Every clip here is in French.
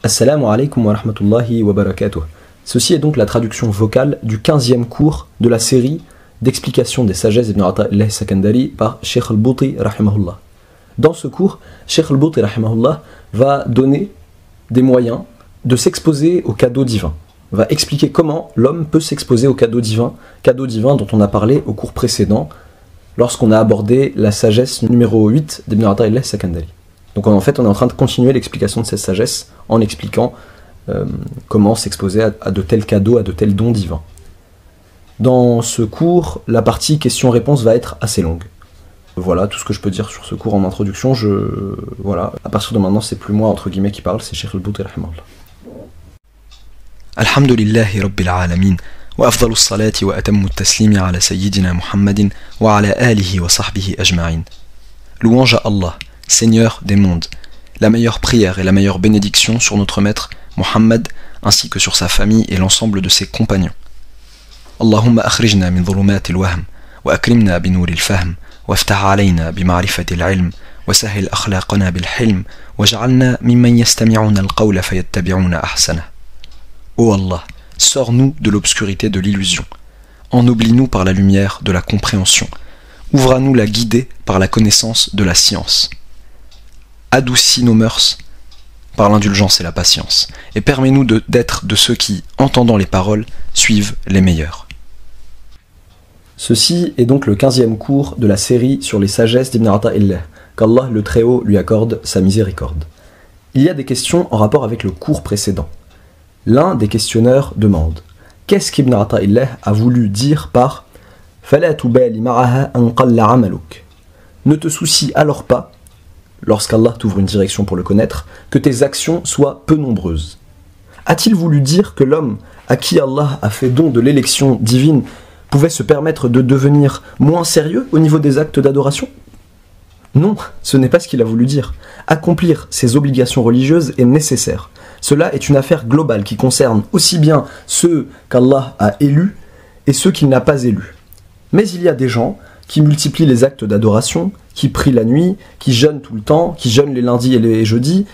Assalamu alaikum wa rahmatullahi wa barakatuh. Ceci est donc la traduction vocale du 15e cours de la série d'explications des sagesses d'Ibn Ata'illah Sakandari par Sheikh al-Bouti rahimahullah. Dans ce cours, Sheikh al-Bouti rahimahullah va donner des moyens de s'exposer au cadeau divin. Va expliquer comment l'homme peut s'exposer au cadeau divin dont on a parlé au cours précédent lorsqu'on a abordé la sagesse numéro 8 d'Ibn Ata'illah Sakandari. Donc en fait, on est en train de continuer l'explication de cette sagesse en expliquant comment s'exposer à de tels cadeaux, à de tels dons divins. Dans ce cours, la partie questions-réponses va être assez longue. Voilà tout ce que je peux dire sur ce cours en introduction. Voilà, à partir de maintenant, c'est plus moi entre guillemets qui parle, c'est Sheikh al-Bouti rahimahullah. Alhamdulillahi Rabbil Alamin. وأفضل الصلاة وأتم التسليم على سيدنا محمد وعلى آله وصحبه أجمعين. Louange à Allah, Seigneur des mondes. La meilleure prière et la meilleure bénédiction sur notre maître Muhammad ainsi que sur sa famille et l'ensemble de ses compagnons. Allahumma akhrijna min dhulumat al-wahm wa akrimna bi nour al-fahm وافتح علينا بمعرفة العلم وسهل أخلاقنا بالحلم وجعلنا ممن يستمعون القول فيتبعون أحسنه. Ô Allah, sors-nous de l'obscurité de l'illusion, ennoblis-nous par la lumière de la compréhension, ouvre à nous la guidée par la connaissance de la science, adoucis nos mœurs par l'indulgence et la patience, et permets-nous d'être de ceux qui, entendant les paroles, suivent les meilleurs. Ceci est donc le 15e cours de la série sur les sagesses d'Ibn Ata'illah, qu'Allah le Très-Haut lui accorde sa miséricorde. Il y a des questions en rapport avec le cours précédent. L'un des questionneurs demande « Qu'est-ce qu'Ibn Ata'illah a voulu dire par « Fala tubali ma'aha an qalla amaluk » Ne te soucie alors pas, lorsqu'Allah t'ouvre une direction pour le connaître, que tes actions soient peu nombreuses. A-t-il voulu dire que l'homme à qui Allah a fait don de l'élection divine pouvait se permettre de devenir moins sérieux au niveau des actes d'adoration ? Non, ce n'est pas ce qu'il a voulu dire. Accomplir ses obligations religieuses est nécessaire. Cela est une affaire globale qui concerne aussi bien ceux qu'Allah a élus et ceux qu'il n'a pas élus. Mais il y a des gens qui multiplient les actes d'adoration, qui prient la nuit, qui jeûnent tout le temps, qui jeûnent les lundis et les jeudis,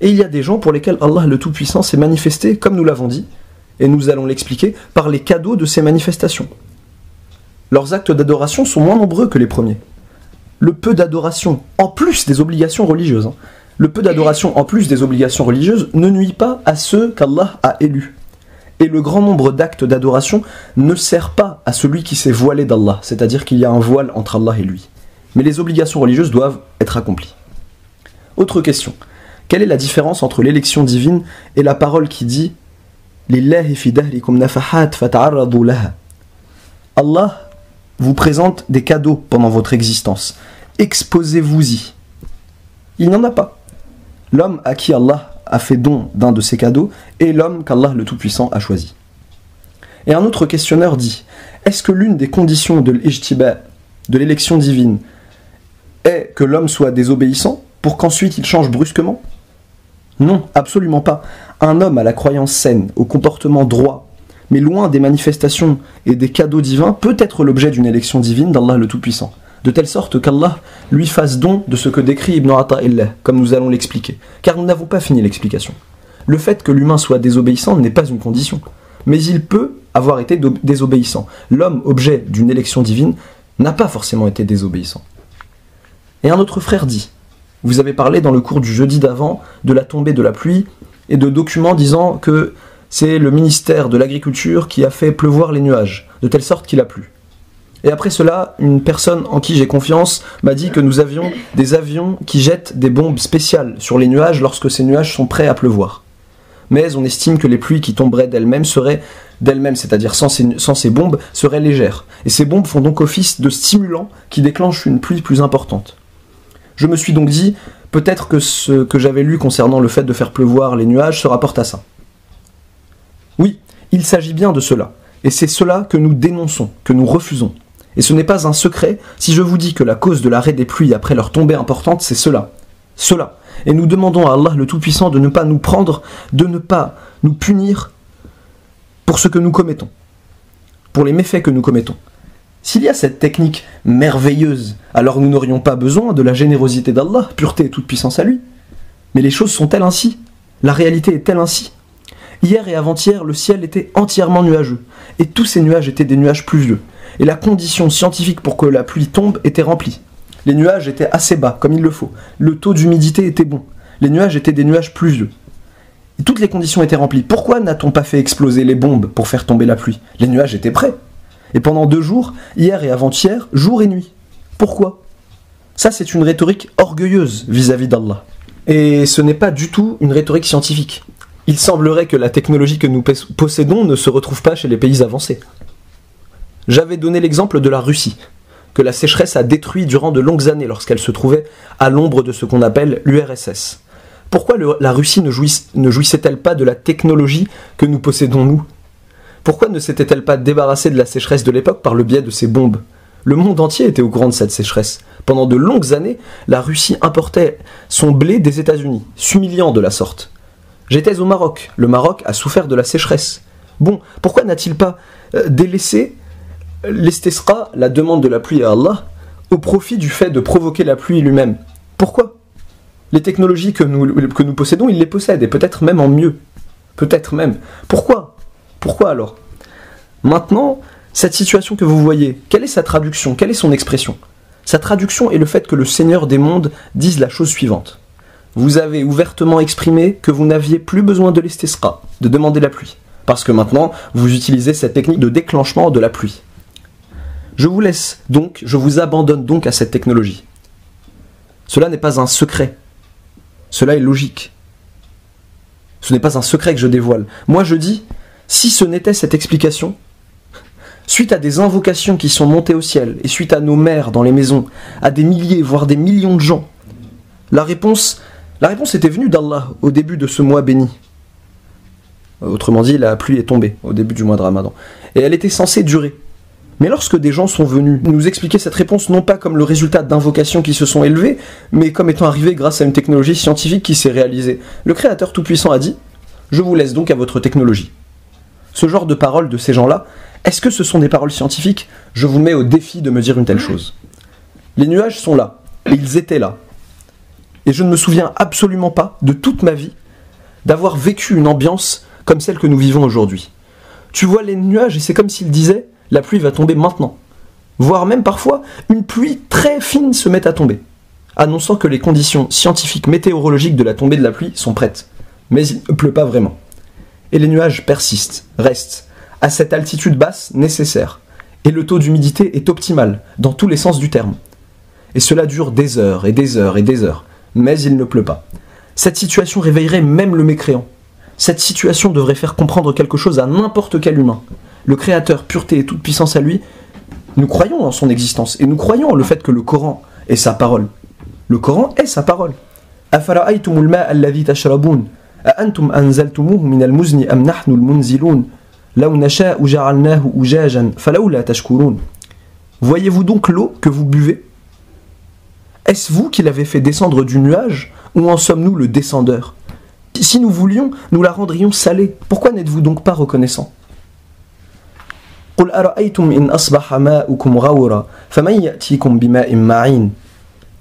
et il y a des gens pour lesquels Allah le Tout-Puissant s'est manifesté, comme nous l'avons dit, et nous allons l'expliquer, par les cadeaux de ces manifestations. Leurs actes d'adoration sont moins nombreux que les premiers. Le peu d'adoration, en plus des obligations religieuses, le peu d'adoration en plus des obligations religieuses ne nuit pas à ceux qu'Allah a élus. Et le grand nombre d'actes d'adoration ne sert pas à celui qui s'est voilé d'Allah, c'est-à-dire qu'il y a un voile entre Allah et lui. Mais les obligations religieuses doivent être accomplies. Autre question. Quelle est la différence entre l'élection divine et la parole qui dit « Lillahi fi dahrikum nafahat fata'arradu laha » Allah vous présente des cadeaux pendant votre existence. Exposez-vous-y. Il n'en a pas. L'homme à qui Allah a fait don d'un de ces cadeaux est l'homme qu'Allah le Tout-Puissant a choisi. Et un autre questionneur dit, est-ce que l'une des conditions de l'ijtiba, de l'élection divine, est que l'homme soit désobéissant pour qu'ensuite il change brusquement ? Non, absolument pas. Un homme à la croyance saine, au comportement droit, mais loin des manifestations et des cadeaux divins, peut être l'objet d'une élection divine d'Allah le Tout-Puissant, de telle sorte qu'Allah lui fasse don de ce que décrit Ibn Ata'illah, comme nous allons l'expliquer, car nous n'avons pas fini l'explication. Le fait que l'humain soit désobéissant n'est pas une condition, mais il peut avoir été désobéissant. L'homme, objet d'une élection divine, n'a pas forcément été désobéissant. Et un autre frère dit, vous avez parlé dans le cours du jeudi d'avant de la tombée de la pluie et de documents disant que c'est le ministère de l'Agriculture qui a fait pleuvoir les nuages, de telle sorte qu'il a plu. Et après cela, une personne en qui j'ai confiance m'a dit que nous avions des avions qui jettent des bombes spéciales sur les nuages lorsque ces nuages sont prêts à pleuvoir. Mais on estime que les pluies qui tomberaient d'elles-mêmes, c'est-à-dire sans ces bombes, seraient légères. Et ces bombes font donc office de stimulant qui déclenche une pluie plus importante. Je me suis donc dit, peut-être que ce que j'avais lu concernant le fait de faire pleuvoir les nuages se rapporte à ça. Oui, il s'agit bien de cela. Et c'est cela que nous dénonçons, que nous refusons. Et ce n'est pas un secret si je vous dis que la cause de l'arrêt des pluies après leur tombée importante, c'est cela. Cela. Et nous demandons à Allah le Tout-Puissant de ne pas nous prendre, de ne pas nous punir pour ce que nous commettons, pour les méfaits que nous commettons. S'il y a cette technique merveilleuse, alors nous n'aurions pas besoin de la générosité d'Allah, pureté et toute puissance à lui. Mais les choses sont-elles ainsi ? La réalité est-elle ainsi? Hier et avant-hier, le ciel était entièrement nuageux, et tous ces nuages étaient des nuages pluvieux, et la condition scientifique pour que la pluie tombe était remplie. Les nuages étaient assez bas, comme il le faut, le taux d'humidité était bon, les nuages étaient des nuages pluvieux. Et toutes les conditions étaient remplies. Pourquoi n'a-t-on pas fait exploser les bombes pour faire tomber la pluie? Les nuages étaient prêts. Et pendant 2 jours, hier et avant-hier, jour et nuit. Pourquoi? Ça, c'est une rhétorique orgueilleuse vis-à-vis d'Allah. Et ce n'est pas du tout une rhétorique scientifique. Il semblerait que la technologie que nous possédons ne se retrouve pas chez les pays avancés. J'avais donné l'exemple de la Russie, que la sécheresse a détruit durant de longues années lorsqu'elle se trouvait à l'ombre de ce qu'on appelle l'URSS. Pourquoi la Russie ne jouissait-elle pas de la technologie que nous possédons nous? Pourquoi ne s'était-elle pas débarrassée de la sécheresse de l'époque par le biais de ses bombes? Le monde entier était au courant de cette sécheresse. Pendant de longues années, la Russie importait son blé des États-Unis, s'humiliant de la sorte. J'étais au Maroc. Le Maroc a souffert de la sécheresse. Bon, pourquoi n'a-t-il pas délaissé l'istisqa, la demande de la pluie à Allah, au profit du fait de provoquer la pluie lui-même? Pourquoi? Les technologies que nous possédons, il les possède, et peut-être même en mieux. Peut-être même. Pourquoi? Pourquoi alors? Maintenant, cette situation que vous voyez, quelle est sa traduction? Quelle est son expression? Sa traduction est le fait que le Seigneur des mondes dise la chose suivante. Vous avez ouvertement exprimé que vous n'aviez plus besoin de l'istisqa, de demander la pluie, parce que maintenant, vous utilisez cette technique de déclenchement de la pluie. Je vous laisse donc, je vous abandonne donc à cette technologie. Cela n'est pas un secret. Cela est logique. Ce n'est pas un secret que je dévoile. Moi je dis, si ce n'était cette explication, suite à des invocations qui sont montées au ciel, et suite à nos mères dans les maisons, à des milliers, voire des millions de gens, la réponse était venue d'Allah au début de ce mois béni. Autrement dit, la pluie est tombée au début du mois de Ramadan. Et elle était censée durer. Mais lorsque des gens sont venus nous expliquer cette réponse, non pas comme le résultat d'invocations qui se sont élevées, mais comme étant arrivées grâce à une technologie scientifique qui s'est réalisée, le Créateur Tout-Puissant a dit « Je vous laisse donc à votre technologie ». Ce genre de paroles de ces gens-là, est-ce que ce sont des paroles scientifiques? Je vous mets au défi de me dire une telle chose. Les nuages sont là, et ils étaient là. Et je ne me souviens absolument pas, de toute ma vie, d'avoir vécu une ambiance comme celle que nous vivons aujourd'hui. Tu vois les nuages et c'est comme s'ils disaient « la pluie va tomber maintenant ». Voire même parfois, une pluie très fine se met à tomber, annonçant que les conditions scientifiques météorologiques de la tombée de la pluie sont prêtes. Mais il ne pleut pas vraiment. Et les nuages persistent, restent, à cette altitude basse nécessaire. Et le taux d'humidité est optimal, dans tous les sens du terme. Et cela dure des heures et des heures et des heures. Mais il ne pleut pas. Cette situation réveillerait même le mécréant. Cette situation devrait faire comprendre quelque chose à n'importe quel humain. Le Créateur, pureté et toute puissance à lui, nous croyons en son existence et nous croyons en le fait que le Coran est sa parole. Le Coran est sa parole. Afara'aytumul ma'a alladhi tashrabun a antum anzaltumuhu min al-muzni am nahnu al-munzilun law nasha'u ja'alnahu ujajan falawla tashkurun. Voyez-vous donc l'eau que vous buvez? Est-ce vous qui l'avez fait descendre du nuage ou en sommes-nous le descendeur? Si nous voulions, nous la rendrions salée. Pourquoi n'êtes-vous donc pas reconnaissant?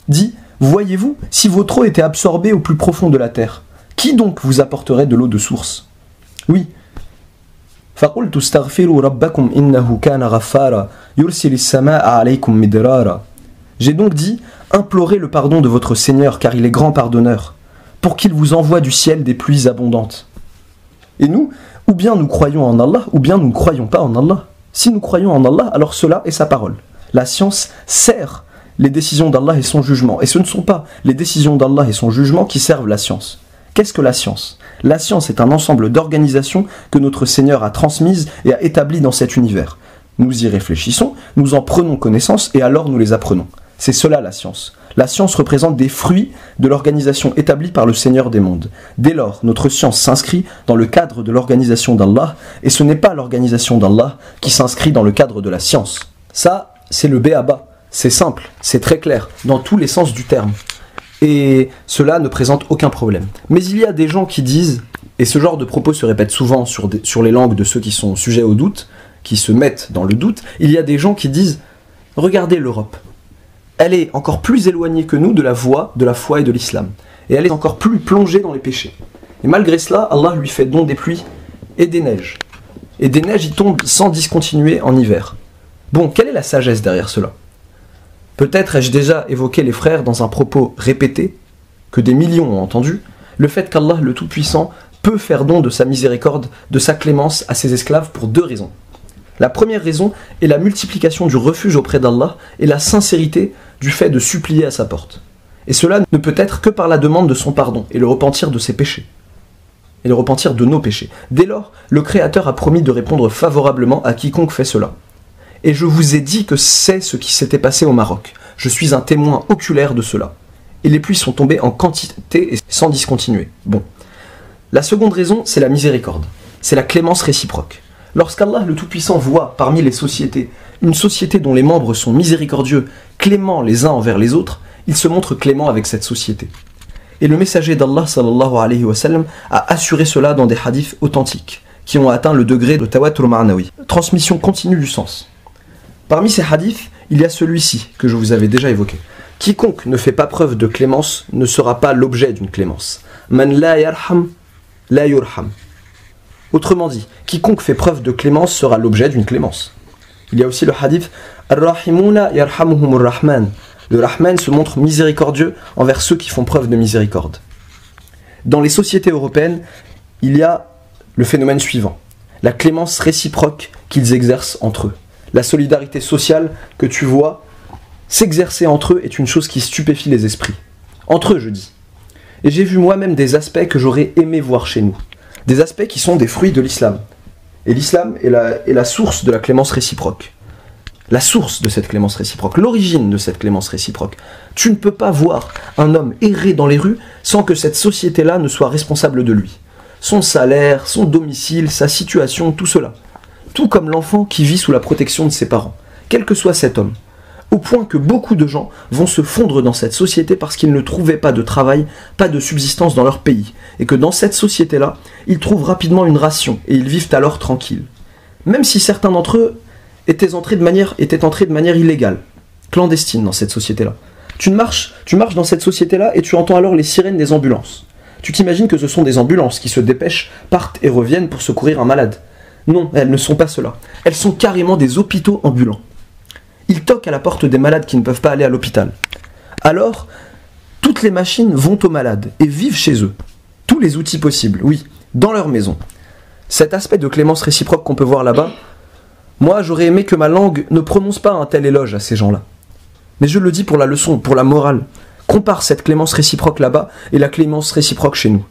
Dis, voyez-vous, si votre eau était absorbée au plus profond de la terre, qui donc vous apporterait de l'eau de source? Oui. J'ai donc dit, implorez le pardon de votre Seigneur, car il est grand pardonneur, pour qu'il vous envoie du ciel des pluies abondantes. Et nous, ou bien nous croyons en Allah, ou bien nous ne croyons pas en Allah. Si nous croyons en Allah, alors cela est sa parole. La science sert les décisions d'Allah et son jugement. Et ce ne sont pas les décisions d'Allah et son jugement qui servent la science. Qu'est-ce que la science? La science est un ensemble d'organisations que notre Seigneur a transmises et a établies dans cet univers. Nous y réfléchissons, nous en prenons connaissance et alors nous les apprenons. C'est cela la science. La science représente des fruits de l'organisation établie par le Seigneur des mondes. Dès lors, notre science s'inscrit dans le cadre de l'organisation d'Allah, et ce n'est pas l'organisation d'Allah qui s'inscrit dans le cadre de la science. Ça, c'est le b.a.-ba. C'est simple, c'est très clair, dans tous les sens du terme. Et cela ne présente aucun problème. Mais il y a des gens qui disent, et ce genre de propos se répète souvent sur les langues de ceux qui sont sujets au doute, qui se mettent dans le doute, il y a des gens qui disent « Regardez l'Europe. Elle est encore plus éloignée que nous de la voie, de la foi et de l'islam. Et elle est encore plus plongée dans les péchés. Et malgré cela, Allah lui fait don des pluies et des neiges. Et des neiges y tombent sans discontinuer en hiver. Bon, quelle est la sagesse derrière cela? Peut-être ai-je déjà évoqué les frères dans un propos répété, que des millions ont entendu, le fait qu'Allah le Tout-Puissant peut faire don de sa miséricorde, de sa clémence à ses esclaves pour deux raisons. La première raison est la multiplication du refuge auprès d'Allah et la sincérité du fait de supplier à sa porte. Et cela ne peut être que par la demande de son pardon et le repentir de ses péchés. Et le repentir de nos péchés. Dès lors, le Créateur a promis de répondre favorablement à quiconque fait cela. Et je vous ai dit que c'est ce qui s'était passé au Maroc. Je suis un témoin oculaire de cela. Et les pluies sont tombées en quantité et sans discontinuer. Bon. La seconde raison, c'est la miséricorde. C'est la clémence réciproque. Lorsqu'Allah le Tout-Puissant voit parmi les sociétés une société dont les membres sont miséricordieux, cléments les uns envers les autres, il se montre clément avec cette société. Et le messager d'Allah sallallahu alayhi wa sallam a assuré cela dans des hadiths authentiques, qui ont atteint le degré de tawatur ma'nawi, transmission continue du sens. Parmi ces hadiths, il y a celui-ci, que je vous avais déjà évoqué. Quiconque ne fait pas preuve de clémence ne sera pas l'objet d'une clémence. Man la yarham, la yurham. Autrement dit, quiconque fait preuve de clémence sera l'objet d'une clémence. Il y a aussi le hadith Ar-Rahimuna yarhamuhumur Rahman. Le Rahman se montre miséricordieux envers ceux qui font preuve de miséricorde. Dans les sociétés européennes, il y a le phénomène suivant. La clémence réciproque qu'ils exercent entre eux. La solidarité sociale que tu vois s'exercer entre eux est une chose qui stupéfie les esprits. Entre eux, je dis. Et j'ai vu moi-même des aspects que j'aurais aimé voir chez nous. Des aspects qui sont des fruits de l'islam. Et l'islam est la source de la clémence réciproque. La source de cette clémence réciproque, l'origine de cette clémence réciproque. Tu ne peux pas voir un homme errer dans les rues sans que cette société-là ne soit responsable de lui. Son salaire, son domicile, sa situation, tout cela. Tout comme l'enfant qui vit sous la protection de ses parents, quel que soit cet homme. Au point que beaucoup de gens vont se fondre dans cette société parce qu'ils ne trouvaient pas de travail, pas de subsistance dans leur pays, et que dans cette société-là, ils trouvent rapidement une ration, et ils vivent alors tranquilles. Même si certains d'entre eux étaient entrés de manière illégale, clandestine dans cette société-là. Tu marches dans cette société-là et tu entends alors les sirènes des ambulances. Tu t'imagines que ce sont des ambulances qui se dépêchent, partent et reviennent pour secourir un malade. Non, elles ne sont pas cela. Elles sont carrément des hôpitaux ambulants. Ils toquent à la porte des malades qui ne peuvent pas aller à l'hôpital. Alors, toutes les machines vont aux malades et vivent chez eux. Tous les outils possibles, oui, dans leur maison. Cet aspect de clémence réciproque qu'on peut voir là-bas, moi j'aurais aimé que ma langue ne prononce pas un tel éloge à ces gens-là. Mais je le dis pour la leçon, pour la morale. Compare cette clémence réciproque là-bas et la clémence réciproque chez nous.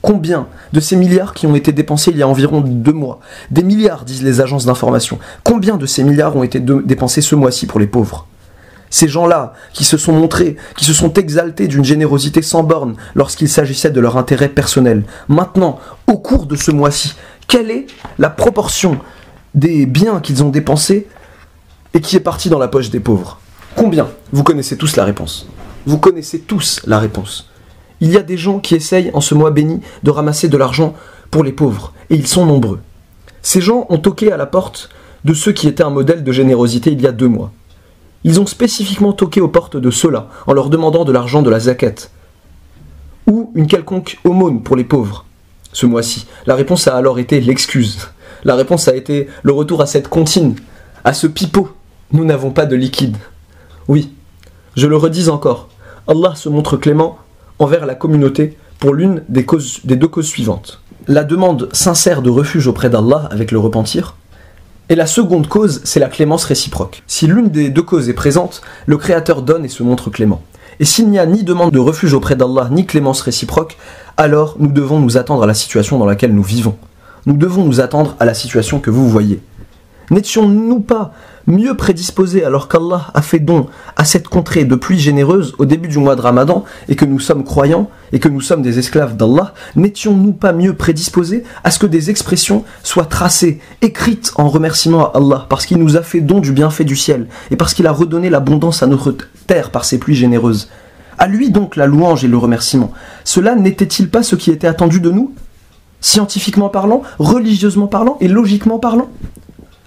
Combien de ces milliards qui ont été dépensés il y a environ 2 mois? Des milliards, disent les agences d'information. Combien de ces milliards ont été dépensés ce mois-ci pour les pauvres? Ces gens-là, qui se sont montrés, qui se sont exaltés d'une générosité sans borne lorsqu'il s'agissait de leur intérêt personnel. Maintenant, au cours de ce mois-ci, quelle est la proportion des biens qu'ils ont dépensés et qui est partie dans la poche des pauvres? Combien? Vous connaissez tous la réponse. Vous connaissez tous la réponse. Il y a des gens qui essayent, en ce mois béni, de ramasser de l'argent pour les pauvres, et ils sont nombreux. Ces gens ont toqué à la porte de ceux qui étaient un modèle de générosité il y a 2 mois. Ils ont spécifiquement toqué aux portes de ceux-là, en leur demandant de l'argent de la zakat, ou une quelconque aumône pour les pauvres. Ce mois-ci, la réponse a alors été l'excuse. La réponse a été le retour à cette comptine, à ce pipeau. Nous n'avons pas de liquide. Oui, je le redis encore, Allah se montre clément envers la communauté pour l'une des 2 causes suivantes. La demande sincère de refuge auprès d'Allah avec le repentir, et la seconde cause, c'est la clémence réciproque. Si l'une des 2 causes est présente, le Créateur donne et se montre clément. Et s'il n'y a ni demande de refuge auprès d'Allah, ni clémence réciproque, alors nous devons nous attendre à la situation dans laquelle nous vivons. Nous devons nous attendre à la situation que vous voyez. N'étions-nous pas mieux prédisposés alors qu'Allah a fait don à cette contrée de pluie généreuse au début du mois de Ramadan et que nous sommes croyants et que nous sommes des esclaves d'Allah, n'étions-nous pas mieux prédisposés à ce que des expressions soient tracées, écrites en remerciement à Allah parce qu'il nous a fait don du bienfait du ciel et parce qu'il a redonné l'abondance à notre terre par ses pluies généreuses? À lui donc la louange et le remerciement. Cela n'était-il pas ce qui était attendu de nous, scientifiquement parlant, religieusement parlant et logiquement parlant?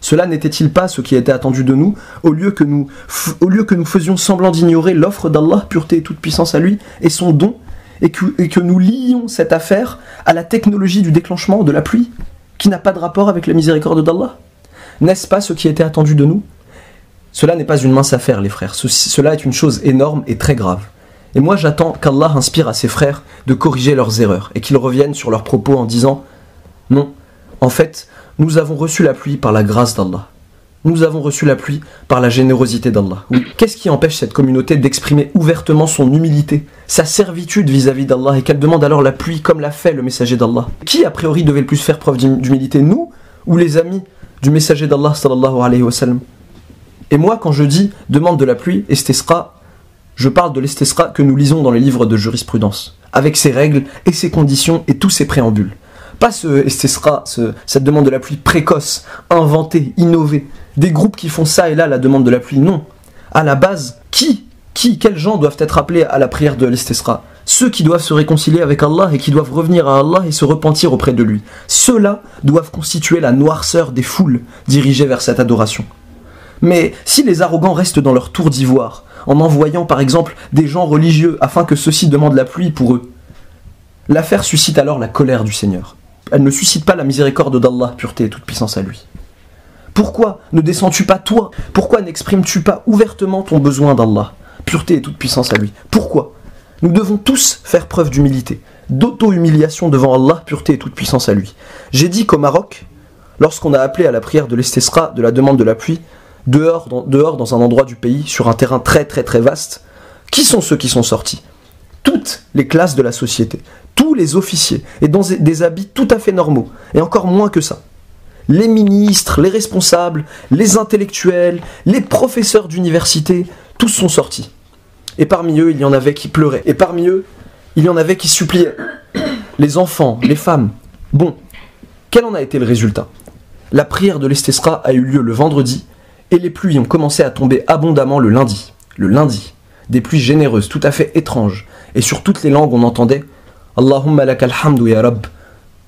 Cela n'était-il pas ce qui était attendu de nous, au lieu que nous faisions semblant d'ignorer l'offre d'Allah, pureté et toute puissance à lui, et son don, et que nous lions cette affaire à la technologie du déclenchement de la pluie, qui n'a pas de rapport avec la miséricorde d'Allah? N'est-ce pas ce qui était attendu de nous? Cela n'est pas une mince affaire, les frères. Cela est une chose énorme et très grave. Et moi, j'attends qu'Allah inspire à ses frères de corriger leurs erreurs et qu'ils reviennent sur leurs propos en disant « Non, en fait, nous avons reçu la pluie par la grâce d'Allah. Nous avons reçu la pluie par la générosité d'Allah. » Oui. Qu'est-ce qui empêche cette communauté d'exprimer ouvertement son humilité, sa servitude vis-à-vis d'Allah, et qu'elle demande alors la pluie comme l'a fait le messager d'Allah? Qui, a priori, devait le plus faire preuve d'humilité, nous ou les amis du messager d'Allah sallallahu alayhi wa sallam? Et moi, quand je dis « demande de la pluie », istisqa, je parle de l'istisqa que nous lisons dans les livres de jurisprudence, avec ses règles et ses conditions et tous ses préambules. Pas ce istisqa, cette demande de la pluie précoce, inventée, innovée, des groupes qui font ça et là la demande de la pluie, non. À la base, quels gens doivent être appelés à la prière de l'istisqa? Ceux qui doivent se réconcilier avec Allah et qui doivent revenir à Allah et se repentir auprès de lui. Ceux-là doivent constituer la noirceur des foules dirigées vers cette adoration. Mais si les arrogants restent dans leur tour d'ivoire, en envoyant par exemple des gens religieux afin que ceux-ci demandent la pluie pour eux, l'affaire suscite alors la colère du Seigneur. Elle ne suscite pas la miséricorde d'Allah, pureté et toute puissance à lui. Pourquoi ne descends-tu pas toi? Pourquoi n'exprimes-tu pas ouvertement ton besoin d'Allah, pureté et toute puissance à lui? Pourquoi? Nous devons tous faire preuve d'humilité, d'auto-humiliation devant Allah, pureté et toute puissance à lui. J'ai dit qu'au Maroc, lorsqu'on a appelé à la prière de l'istisqa, de la demande de la pluie, dehors dans un endroit du pays, sur un terrain très très très vaste, qui sont ceux qui sont sortis? Toutes les classes de la société, tous les officiers, et dans des habits tout à fait normaux, et encore moins que ça. Les ministres, les responsables, les intellectuels, les professeurs d'université, tous sont sortis. Et parmi eux, il y en avait qui pleuraient. Et parmi eux, il y en avait qui suppliaient. Les enfants, les femmes. Bon, quel en a été le résultat? La prière de l'istisqa a eu lieu le vendredi, et les pluies ont commencé à tomber abondamment le lundi. Le lundi. Des pluies généreuses, tout à fait étranges. Et sur toutes les langues, on entendait « Allahumma lakal hamdu ya Rabb »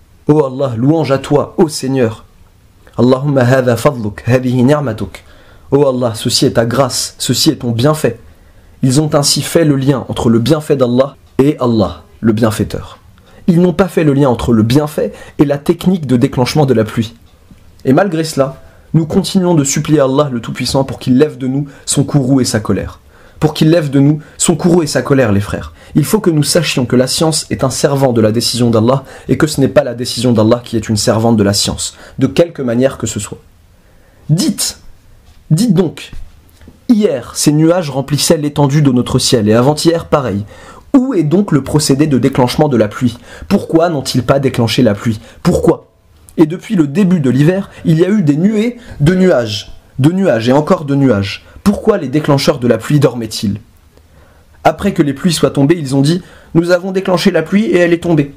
« Oh Allah, louange à toi, ô Seigneur » « Allahumma hadha fadluk, hadihi ni'matuk » « Oh Allah, ceci est ta grâce, ceci est ton bienfait » Ils ont ainsi fait le lien entre le bienfait d'Allah et Allah, le bienfaiteur. Ils n'ont pas fait le lien entre le bienfait et la technique de déclenchement de la pluie. Et malgré cela, nous continuons de supplier Allah le Tout-Puissant pour qu'il lève de nous son courroux et sa colère. Pour qu'il lève de nous son courroux et sa colère, les frères. Il faut que nous sachions que la science est un servant de la décision d'Allah et que ce n'est pas la décision d'Allah qui est une servante de la science, de quelque manière que ce soit. Dites donc, hier, ces nuages remplissaient l'étendue de notre ciel et avant-hier, pareil. Où est donc le procédé de déclenchement de la pluie? Pourquoi n'ont-ils pas déclenché la pluie? Pourquoi? Et depuis le début de l'hiver, il y a eu des nuées de nuages et encore de nuages. Pourquoi les déclencheurs de la pluie dormaient-ils? Après que les pluies soient tombées, ils ont dit « Nous avons déclenché la pluie et elle est tombée ».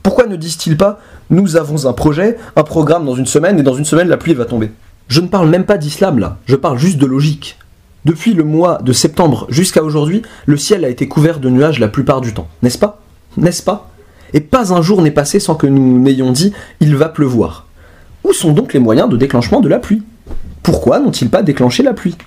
Pourquoi ne disent-ils pas « Nous avons un projet, un programme dans une semaine et dans une semaine la pluie va tomber ». Je ne parle même pas d'islam là, je parle juste de logique. Depuis le mois de septembre jusqu'à aujourd'hui, le ciel a été couvert de nuages la plupart du temps, n'est-ce pas? N'est-ce pas? Et pas un jour n'est passé sans que nous n'ayons dit « Il va pleuvoir ». Où sont donc les moyens de déclenchement de la pluie? Pourquoi n'ont-ils pas déclenché la pluie?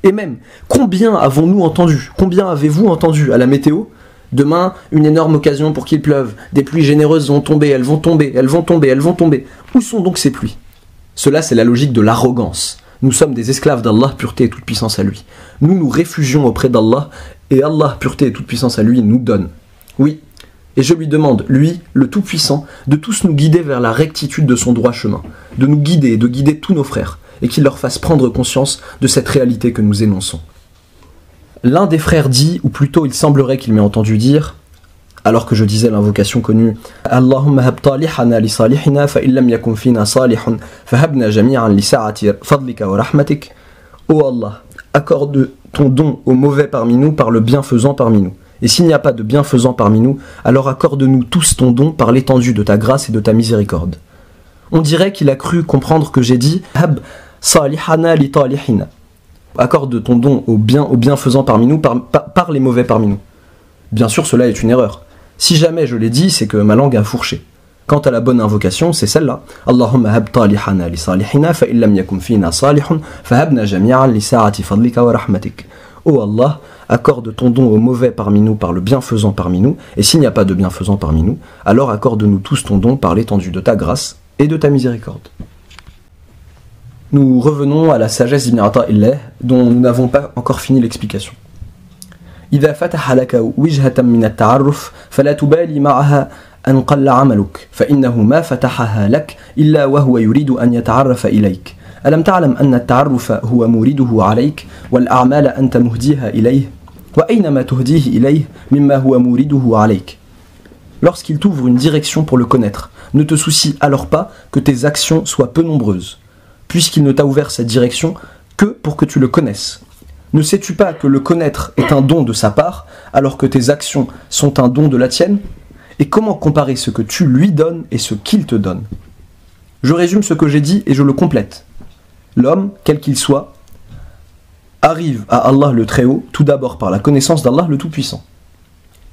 Et même, combien avons-nous entendu? Combien avez-vous entendu à la météo? Demain, une énorme occasion pour qu'il pleuve. Des pluies généreuses vont tomber, elles vont tomber, elles vont tomber, elles vont tomber. Où sont donc ces pluies? Cela, c'est la logique de l'arrogance. Nous sommes des esclaves d'Allah, pureté et toute puissance à lui. Nous nous réfugions auprès d'Allah, et Allah, pureté et toute puissance à lui, nous donne. Oui, et je lui demande, lui, le Tout-Puissant, de tous nous guider vers la rectitude de son droit chemin, de nous guider et de guider tous nos frères, et qu'il leur fasse prendre conscience de cette réalité que nous énonçons. L'un des frères dit, ou plutôt il semblerait qu'il m'ait entendu dire, alors que je disais l'invocation connue Allahumma hab talihana li salihina fa illam yakun fina salihun fa habna jami'an li sa'ati fadlika wa rahmatik. Oh Allah, accorde ton don aux mauvais parmi nous par le bienfaisant parmi nous. Et s'il n'y a pas de bienfaisant parmi nous, alors accorde-nous tous ton don par l'étendue de ta grâce et de ta miséricorde. On dirait qu'il a cru comprendre que j'ai dit hab salihana li talihina. Accorde ton don aux bienfaisants parmi nous par les mauvais parmi nous. Bien sûr, cela est une erreur. Si jamais je l'ai dit, c'est que ma langue a fourché. Quant à la bonne invocation, c'est celle-là. Allahumma hab talihana li salihina fa illam yakun fina salihun fa habna jami'an li sa'ati fadlika wa rahmatik. Ô Allah, accorde ton don au mauvais parmi nous par le bienfaisant parmi nous, et s'il n'y a pas de bienfaisant parmi nous, alors accorde-nous tous ton don par l'étendue de ta grâce et de ta miséricorde. Nous revenons à la sagesse d'Ibn Ata'illah, dont nous n'avons pas encore fini l'explication. إذا فتح لك وجهة من التعرف فلا تبالي معها أن قل عملك فإنه ما فتحها لك إلا وهو يريد أن يتعرف إليك ألم تعلم أن التعرف هو مورده عليك والأعمال أنت مهديها إليه وأينما تهديه إليه مما هو مورده عليك. Lorsqu'il t'ouvre une direction pour le connaître, ne te soucie alors pas que tes actions soient peu nombreuses, puisqu'il ne t'a ouvert cette direction que pour que tu le connaisses. Ne sais-tu pas que le connaître est un don de sa part, alors que tes actions sont un don de la tienne? Et comment comparer ce que tu lui donnes et ce qu'il te donne? Je résume ce que j'ai dit et je le complète. L'homme, quel qu'il soit, arrive à Allah le Très-Haut, tout d'abord par la connaissance d'Allah le Tout-Puissant.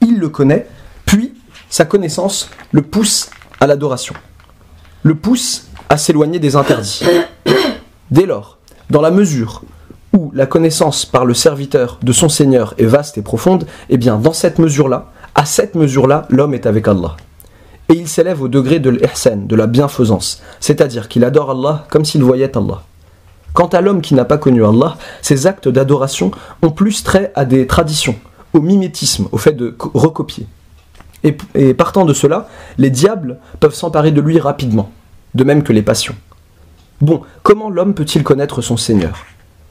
Il le connaît, puis sa connaissance le pousse à l'adoration, le pousse à s'éloigner des interdits. Dès lors, dans la mesure où la connaissance par le serviteur de son Seigneur est vaste et profonde, eh bien dans cette mesure-là, à cette mesure-là, l'homme est avec Allah. Et il s'élève au degré de l'ihsan, de la bienfaisance, c'est-à-dire qu'il adore Allah comme s'il voyait Allah. Quant à l'homme qui n'a pas connu Allah, ses actes d'adoration ont plus trait à des traditions, au mimétisme, au fait de recopier. Et partant de cela, les diables peuvent s'emparer de lui rapidement, de même que les passions. Bon, comment l'homme peut-il connaître son Seigneur?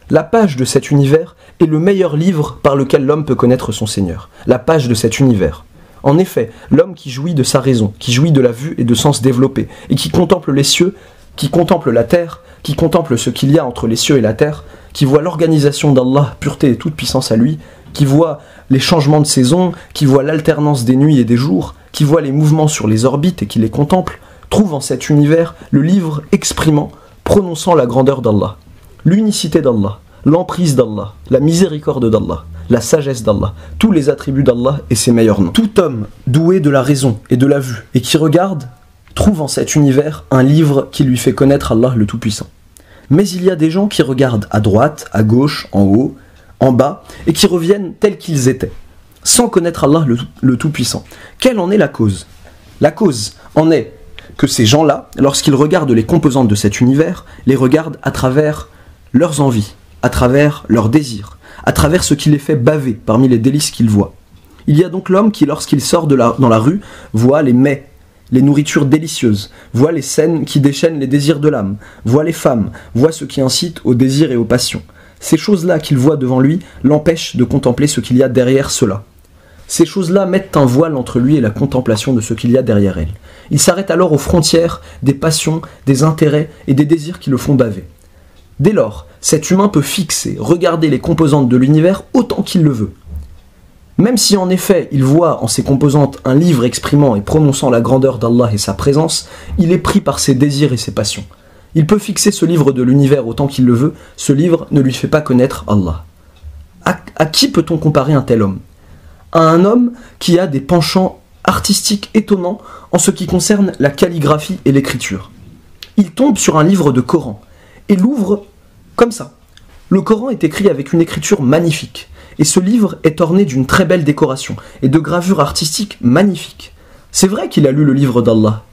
La page de cet univers est le meilleur livre par lequel l'homme peut connaître son Seigneur. La page de cet univers. En effet, l'homme qui jouit de sa raison, qui jouit de la vue et de sens développés, et qui contemple les cieux, qui contemple la terre, qui contemple ce qu'il y a entre les cieux et la terre, qui voit l'organisation d'Allah, pureté et toute puissance à lui, qui voit les changements de saison, qui voit l'alternance des nuits et des jours, qui voit les mouvements sur les orbites et qui les contemple, trouve en cet univers le livre exprimant, prononçant la grandeur d'Allah, l'unicité d'Allah, l'emprise d'Allah, la miséricorde d'Allah, la sagesse d'Allah, tous les attributs d'Allah et ses meilleurs noms. Tout homme doué de la raison et de la vue et qui regarde, trouve en cet univers un livre qui lui fait connaître Allah le Tout-Puissant. Mais il y a des gens qui regardent à droite, à gauche, en haut, en bas, et qui reviennent tels qu'ils étaient, sans connaître Allah le Tout-Puissant. Quelle en est la cause? La cause en est que ces gens-là, lorsqu'ils regardent les composantes de cet univers, les regardent à travers leurs envies, à travers leurs désirs, à travers ce qui les fait baver parmi les délices qu'ils voient. Il y a donc l'homme qui, lorsqu'il sort dans la rue, voit les mets, les nourritures délicieuses, voit les scènes qui déchaînent les désirs de l'âme, voit les femmes, voit ce qui incite aux désirs et aux passions. Ces choses-là qu'il voit devant lui l'empêchent de contempler ce qu'il y a derrière cela. Ces choses-là mettent un voile entre lui et la contemplation de ce qu'il y a derrière elle. Il s'arrête alors aux frontières des passions, des intérêts et des désirs qui le font baver. Dès lors, cet humain peut fixer, regarder les composantes de l'univers autant qu'il le veut. Même si en effet il voit en ses composantes un livre exprimant et prononçant la grandeur d'Allah et sa présence, il est pris par ses désirs et ses passions. Il peut fixer ce livre de l'univers autant qu'il le veut, ce livre ne lui fait pas connaître Allah. À qui peut-on comparer un tel homme? À un homme qui a des penchants artistiques étonnants en ce qui concerne la calligraphie et l'écriture. Il tombe sur un livre de Coran et l'ouvre comme ça. Le Coran est écrit avec une écriture magnifique. Et ce livre est orné d'une très belle décoration et de gravures artistiques magnifiques. C'est vrai qu'il a lu le livre d'Allah,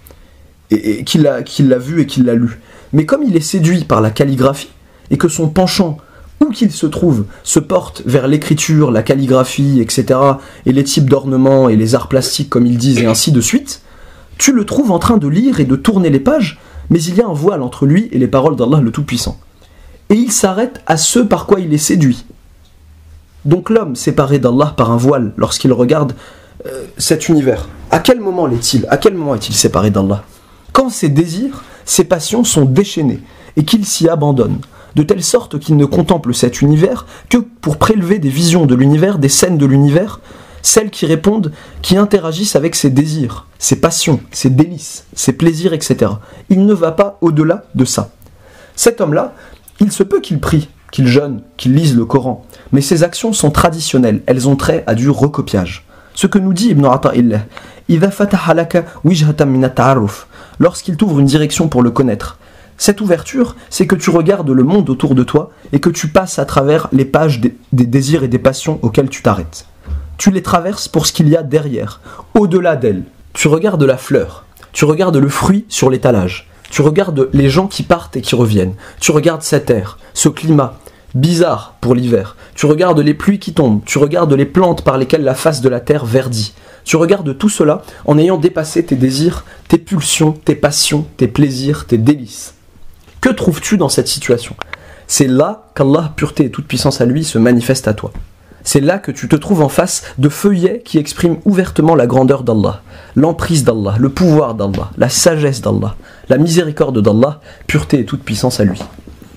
et qu'il l'a vu et qu'il l'a lu. Mais comme il est séduit par la calligraphie, et que son penchant, où qu'il se trouve, se porte vers l'écriture, la calligraphie, etc., et les types d'ornements et les arts plastiques, comme ils disent, et ainsi de suite, tu le trouves en train de lire et de tourner les pages, mais il y a un voile entre lui et les paroles d'Allah le Tout-Puissant. Et il s'arrête à ce par quoi il est séduit. Donc l'homme séparé d'Allah par un voile lorsqu'il regarde cet univers, à quel moment l'est-il? À quel moment est-il séparé d'Allah? Quand ses désirs, ses passions sont déchaînés et qu'il s'y abandonne, de telle sorte qu'il ne contemple cet univers que pour prélever des visions de l'univers, des scènes de l'univers, celles qui répondent, qui interagissent avec ses désirs, ses passions, ses délices, ses plaisirs, etc. Il ne va pas au-delà de ça. Cet homme-là, il se peut qu'il prie, qu'il jeûne, qu'il lise le Coran, mais ses actions sont traditionnelles, elles ont trait à du recopiage. Ce que nous dit Ibn Ata'illah, « Idha fataha laka wijhatan min at-ta'arruf » lorsqu'il t'ouvre une direction pour le connaître, « Cette ouverture, c'est que tu regardes le monde autour de toi et que tu passes à travers les pages des désirs et des passions auxquelles tu t'arrêtes. Tu les traverses pour ce qu'il y a derrière, au-delà d'elles. Tu regardes la fleur, tu regardes le fruit sur l'étalage, tu regardes les gens qui partent et qui reviennent, tu regardes cet air, ce climat bizarre pour l'hiver, tu regardes les pluies qui tombent, tu regardes les plantes par lesquelles la face de la terre verdit. Tu regardes tout cela en ayant dépassé tes désirs, tes pulsions, tes passions, tes plaisirs, tes délices. Que trouves-tu dans cette situation? C'est là qu'Allah, pureté et toute puissance à lui, se manifeste à toi. C'est là que tu te trouves en face de feuillets qui expriment ouvertement la grandeur d'Allah, l'emprise d'Allah, le pouvoir d'Allah, la sagesse d'Allah, la miséricorde d'Allah, pureté et toute puissance à lui.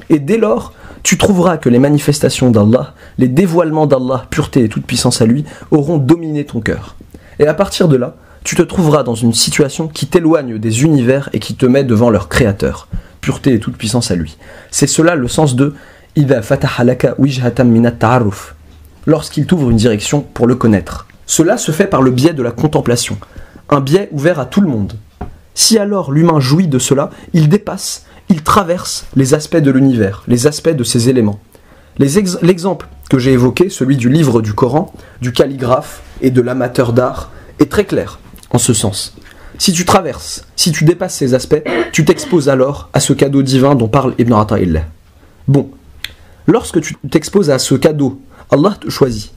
Et dès lors, tu trouveras que les manifestations d'Allah, les dévoilements d'Allah, pureté et toute puissance à lui, auront dominé ton cœur. Et à partir de là, tu te trouveras dans une situation qui t'éloigne des univers et qui te met devant leur créateur, pureté et toute puissance à lui. C'est cela le sens de « Idha fataha laka wijhatan minat ta'arruf » lorsqu'il t'ouvre une direction pour le connaître. Cela se fait par le biais de la contemplation, un biais ouvert à tout le monde. Si alors l'humain jouit de cela, il dépasse, il traverse les aspects de l'univers, les aspects de ses éléments. L'exemple que j'ai évoqué, celui du livre du Coran, du calligraphe et de l'amateur d'art, est très clair en ce sens. Si tu traverses, si tu dépasses ces aspects, tu t'exposes alors à ce cadeau divin dont parle Ibn Ata'illah. Bon, lorsque tu t'exposes à ce cadeau, Allah te choisit.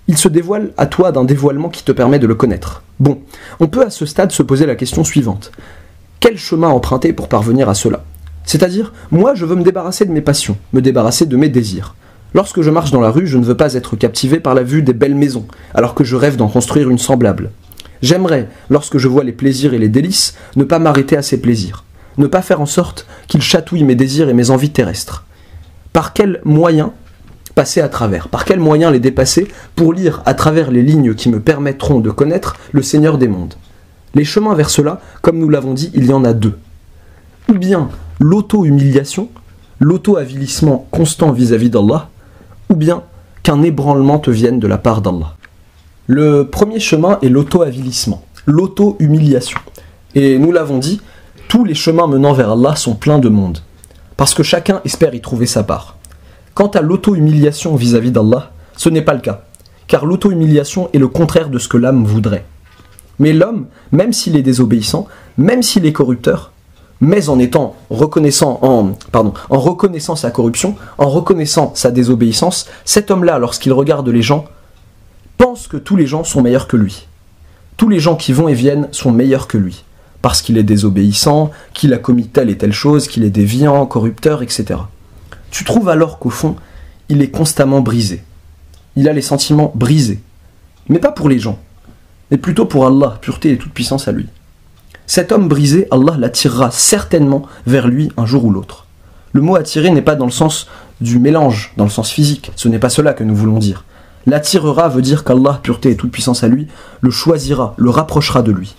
Il se dévoile à toi d'un dévoilement qui te permet de le connaître. Bon, on peut à ce stade se poser la question suivante. Quel chemin emprunter pour parvenir à cela? C'est-à-dire, moi je veux me débarrasser de mes passions, me débarrasser de mes désirs. Lorsque je marche dans la rue, je ne veux pas être captivé par la vue des belles maisons, alors que je rêve d'en construire une semblable. J'aimerais, lorsque je vois les plaisirs et les délices, ne pas m'arrêter à ces plaisirs, ne pas faire en sorte qu'ils chatouillent mes désirs et mes envies terrestres. Par quel moyen passer à travers? Par quel moyen les dépasser pour lire à travers les lignes qui me permettront de connaître le Seigneur des mondes? Les chemins vers cela, comme nous l'avons dit, il y en a deux. Ou bien l'auto-humiliation, l'auto-avilissement constant vis-à-vis d'Allah, ou bien qu'un ébranlement te vienne de la part d'Allah. Le premier chemin est l'auto-avilissement, l'auto-humiliation. Et nous l'avons dit, tous les chemins menant vers Allah sont pleins de monde, parce que chacun espère y trouver sa part. Quant à l'auto-humiliation vis-à-vis d'Allah, ce n'est pas le cas, car l'auto-humiliation est le contraire de ce que l'âme voudrait. Mais l'homme, même s'il est désobéissant, même s'il est corrupteur, mais en reconnaissant sa corruption, en reconnaissant sa désobéissance, cet homme-là, lorsqu'il regarde les gens, pense que tous les gens sont meilleurs que lui. Tous les gens qui vont et viennent sont meilleurs que lui, parce qu'il est désobéissant, qu'il a commis telle et telle chose, qu'il est déviant, corrupteur, etc. Tu trouves alors qu'au fond, il est constamment brisé. Il a les sentiments brisés. Mais pas pour les gens, mais plutôt pour Allah, pureté et toute puissance à lui. Cet homme brisé, Allah l'attirera certainement vers lui un jour ou l'autre. Le mot attirer n'est pas dans le sens du mélange, dans le sens physique, ce n'est pas cela que nous voulons dire. L'attirera veut dire qu'Allah, pureté et toute puissance à lui, le choisira, le rapprochera de lui.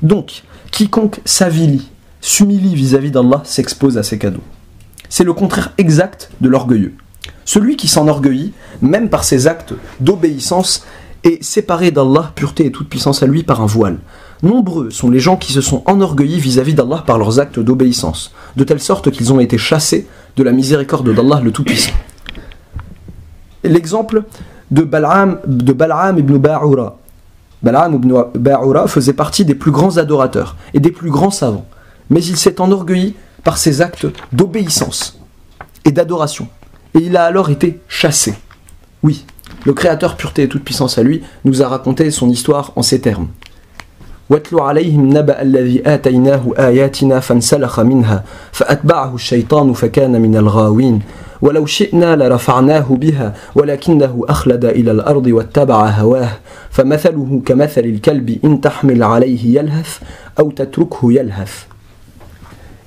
Donc, quiconque s'avilit, s'humilie vis-à-vis d'Allah, s'expose à ses cadeaux. C'est le contraire exact de l'orgueilleux. Celui qui s'enorgueillit, même par ses actes d'obéissance, est séparé d'Allah, pureté et toute puissance à lui, par un voile. Nombreux sont les gens qui se sont enorgueillis vis-à-vis d'Allah par leurs actes d'obéissance, de telle sorte qu'ils ont été chassés de la miséricorde d'Allah le Tout-Puissant. L'exemple de Bal'am ibn Ba'ura. Bal'am ibn Ba'ura faisait partie des plus grands adorateurs et des plus grands savants, mais il s'est enorgueilli par ses actes d'obéissance et d'adoration, et il a alors été chassé. Oui, le Créateur, pureté et toute puissance à lui, nous a raconté son histoire en ces termes. وَاتْلُ عَلَيْهِمْ نَبَأَ الَّذِي آتَيْنَاهُ آيَاتِنَا فَانْسَلَخَ مِنْهَا فَأَتْبَعَهُ الشَّيْطَانُ فَكَانَ مِنَ الْغَاوِينَ وَلَوْ شِئْنَا لَرَفَعْنَاهُ بِهَا وَلَكِنَّهُ أَخْلَدَ إِلَى الْأَرْضِ وَاتَّبَعَ هَوَاهُ فَمَثَلُهُ كَمَثَلِ الْكَلْبِ إِنْ تَحْمِلْ عَلَيْهِ يَلْهَثْ أَوْ تَتْرُكْهُ يَلْهَثْ.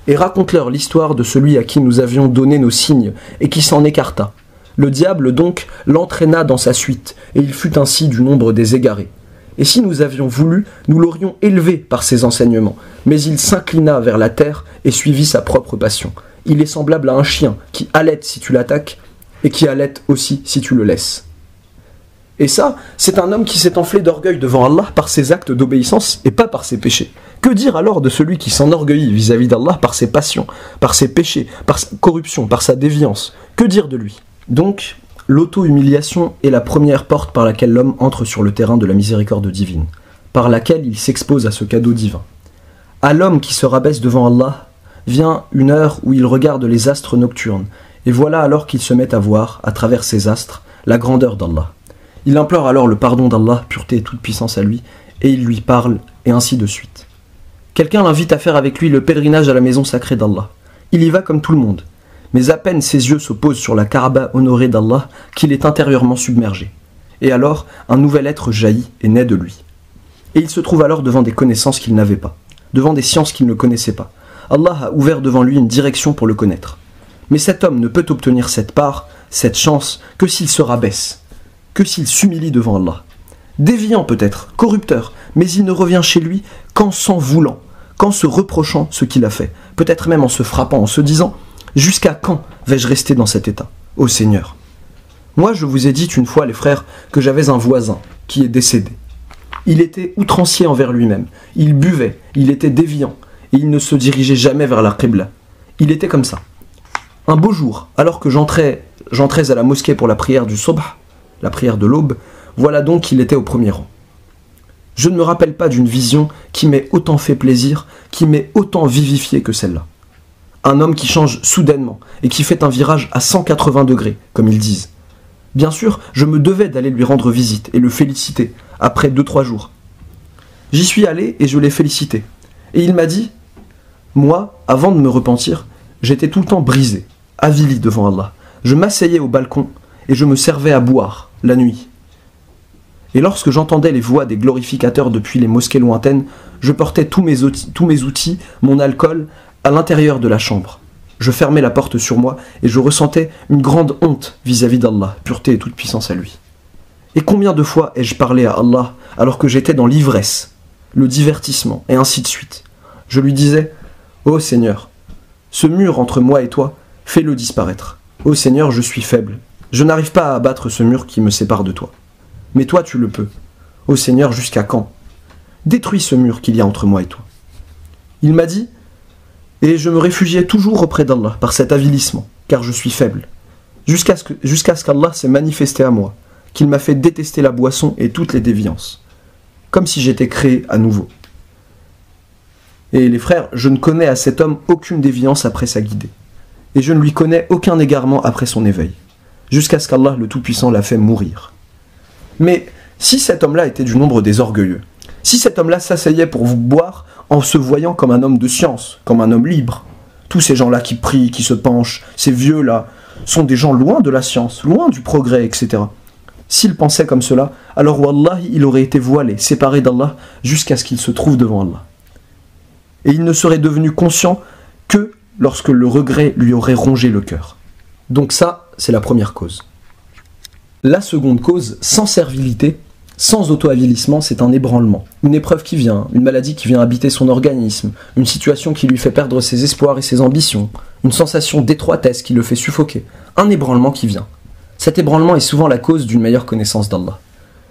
Et raconte-leur l'histoire de celui à qui nous avions donné nos signes et qui s'en écarta. Le diable donc l'entraîna dans sa suite, et il fut ainsi du nombre des égarés. Et si nous avions voulu, nous l'aurions élevé par ses enseignements, mais il s'inclina vers la terre et suivit sa propre passion. Il est semblable à un chien qui halète si tu l'attaques, et qui halète aussi si tu le laisses. Et ça, c'est un homme qui s'est enflé d'orgueil devant Allah par ses actes d'obéissance et pas par ses péchés. Que dire alors de celui qui s'enorgueillit vis-à-vis d'Allah par ses passions, par ses péchés, par sa corruption, par sa déviance? Que dire de lui? Donc, l'auto-humiliation est la première porte par laquelle l'homme entre sur le terrain de la miséricorde divine, par laquelle il s'expose à ce cadeau divin. À l'homme qui se rabaisse devant Allah vient une heure où il regarde les astres nocturnes, et voilà alors qu'il se met à voir, à travers ces astres, la grandeur d'Allah. Il implore alors le pardon d'Allah, pureté et toute puissance à lui, et il lui parle, et ainsi de suite. Quelqu'un l'invite à faire avec lui le pèlerinage à la maison sacrée d'Allah. Il y va comme tout le monde, mais à peine ses yeux se posent sur la Kaaba honorée d'Allah qu'il est intérieurement submergé. Et alors, un nouvel être jaillit et naît de lui. Et il se trouve alors devant des connaissances qu'il n'avait pas, devant des sciences qu'il ne connaissait pas. Allah a ouvert devant lui une direction pour le connaître. Mais cet homme ne peut obtenir cette part, cette chance, que s'il se rabaisse, que s'il s'humilie devant Allah. Déviant peut-être, corrupteur, mais il ne revient chez lui qu'en s'en voulant, qu'en se reprochant ce qu'il a fait, peut-être même en se frappant, en se disant « Jusqu'à quand vais-je rester dans cet état, ô Seigneur ?» Moi, je vous ai dit une fois, les frères, que j'avais un voisin qui est décédé. Il était outrancier envers lui-même, il buvait, il était déviant, et il ne se dirigeait jamais vers la Qibla. Il était comme ça. Un beau jour, alors que j'entrais à la mosquée pour la prière du Subh, la prière de l'aube, voilà donc qu'il était au premier rang. Je ne me rappelle pas d'une vision qui m'ait autant fait plaisir, qui m'ait autant vivifié que celle-là. Un homme qui change soudainement et qui fait un virage à 180 degrés, comme ils disent. Bien sûr, je me devais d'aller lui rendre visite et le féliciter, après 2-3 jours. J'y suis allé et je l'ai félicité. Et il m'a dit, moi, avant de me repentir, j'étais tout le temps brisé, avili devant Allah. Je m'asseyais au balcon et je me servais à boire, la nuit. Et lorsque j'entendais les voix des glorificateurs depuis les mosquées lointaines, je portais tous mes outils, mon alcool, à l'intérieur de la chambre. Je fermais la porte sur moi et je ressentais une grande honte vis-à-vis d'Allah, pureté et toute puissance à lui. Et combien de fois ai-je parlé à Allah alors que j'étais dans l'ivresse, le divertissement, et ainsi de suite. Je lui disais, « Ô Seigneur, ce mur entre moi et toi, fais-le disparaître. Ô Seigneur, je suis faible. Je n'arrive pas à abattre ce mur qui me sépare de toi. Mais toi, tu le peux. Ô Seigneur, jusqu'à quand? Détruis ce mur qu'il y a entre moi et toi. » Il m'a dit, et je me réfugiais toujours auprès d'Allah par cet avilissement, car je suis faible, jusqu'à ce qu'Allah s'est manifesté à moi, qu'il m'a fait détester la boisson et toutes les déviances, comme si j'étais créé à nouveau. Et les frères, je ne connais à cet homme aucune déviance après sa guidée, et je ne lui connais aucun égarement après son éveil, jusqu'à ce qu'Allah le Tout-Puissant l'a fait mourir. Mais si cet homme-là était du nombre des orgueilleux, si cet homme-là s'asseyait pour vous boire en se voyant comme un homme de science, comme un homme libre, tous ces gens-là qui prient, qui se penchent, ces vieux-là, sont des gens loin de la science, loin du progrès, etc. S'il pensait comme cela, alors wallahi, il aurait été voilé, séparé d'Allah, jusqu'à ce qu'il se trouve devant Allah. Et il ne serait devenu conscient que lorsque le regret lui aurait rongé le cœur. Donc ça, c'est la première cause. La seconde cause, sans servilité, sans auto-avilissement, c'est un ébranlement. Une épreuve qui vient, une maladie qui vient habiter son organisme, une situation qui lui fait perdre ses espoirs et ses ambitions, une sensation d'étroitesse qui le fait suffoquer, un ébranlement qui vient. Cet ébranlement est souvent la cause d'une meilleure connaissance d'Allah.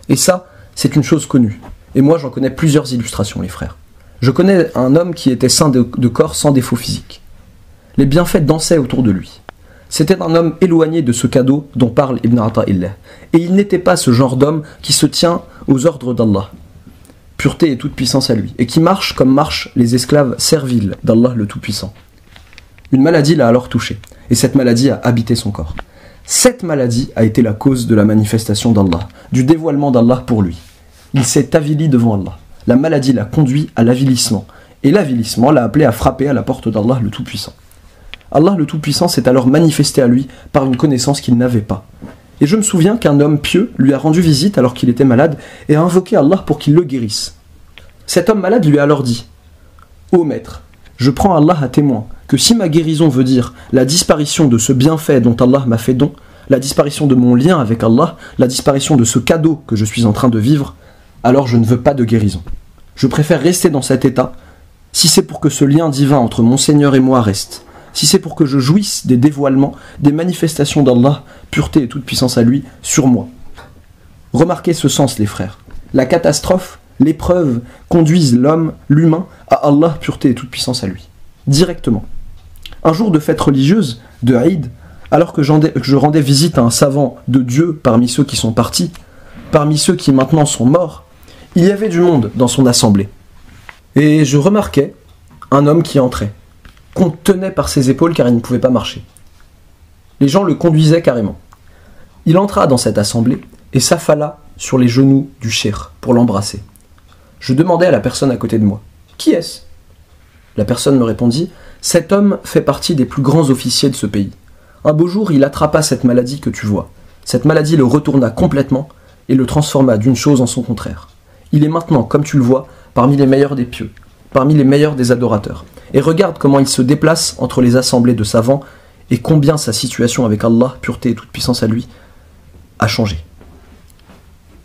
Et ça, c'est une chose connue. Et moi, j'en connais plusieurs illustrations, les frères. Je connais un homme qui était sain de corps sans défaut physique. Les bienfaits dansaient autour de lui. C'était un homme éloigné de ce cadeau dont parle Ibn Ata'illah. Et il n'était pas ce genre d'homme qui se tient aux ordres d'Allah, pureté et toute puissance à lui, et qui marche comme marchent les esclaves serviles d'Allah le Tout-Puissant. Une maladie l'a alors touché, et cette maladie a habité son corps. Cette maladie a été la cause de la manifestation d'Allah, du dévoilement d'Allah pour lui. Il s'est avili devant Allah. La maladie l'a conduit à l'avilissement, et l'avilissement l'a appelé à frapper à la porte d'Allah le Tout-Puissant. Allah le Tout-Puissant s'est alors manifesté à lui par une connaissance qu'il n'avait pas. Et je me souviens qu'un homme pieux lui a rendu visite alors qu'il était malade et a invoqué Allah pour qu'il le guérisse. Cet homme malade lui a alors dit « Ô maître, je prends Allah à témoin que si ma guérison veut dire la disparition de ce bienfait dont Allah m'a fait don, la disparition de mon lien avec Allah, la disparition de ce cadeau que je suis en train de vivre, alors je ne veux pas de guérison. Je préfère rester dans cet état si c'est pour que ce lien divin entre mon Seigneur et moi reste. Si c'est pour que je jouisse des dévoilements, des manifestations d'Allah, pureté et toute puissance à lui, sur moi. » Remarquez ce sens, les frères. La catastrophe, l'épreuve conduisent l'homme, l'humain, à Allah, pureté et toute puissance à lui. Directement. Un jour de fête religieuse, de Eid, alors que je rendais visite à un savant de Dieu parmi ceux qui sont partis, parmi ceux qui maintenant sont morts, il y avait du monde dans son assemblée. Et je remarquais un homme qui entrait, qu'on tenait par ses épaules car il ne pouvait pas marcher. Les gens le conduisaient carrément. Il entra dans cette assemblée et s'affala sur les genoux du cheikh pour l'embrasser. Je demandai à la personne à côté de moi, « Qui est-ce » La personne me répondit, « Cet homme fait partie des plus grands officiers de ce pays. Un beau jour, il attrapa cette maladie que tu vois. Cette maladie le retourna complètement et le transforma d'une chose en son contraire. Il est maintenant, comme tu le vois, parmi les meilleurs des pieux, parmi les meilleurs des adorateurs. Et regarde comment il se déplace entre les assemblées de savants et combien sa situation avec Allah, pureté et toute puissance à lui, a changé. »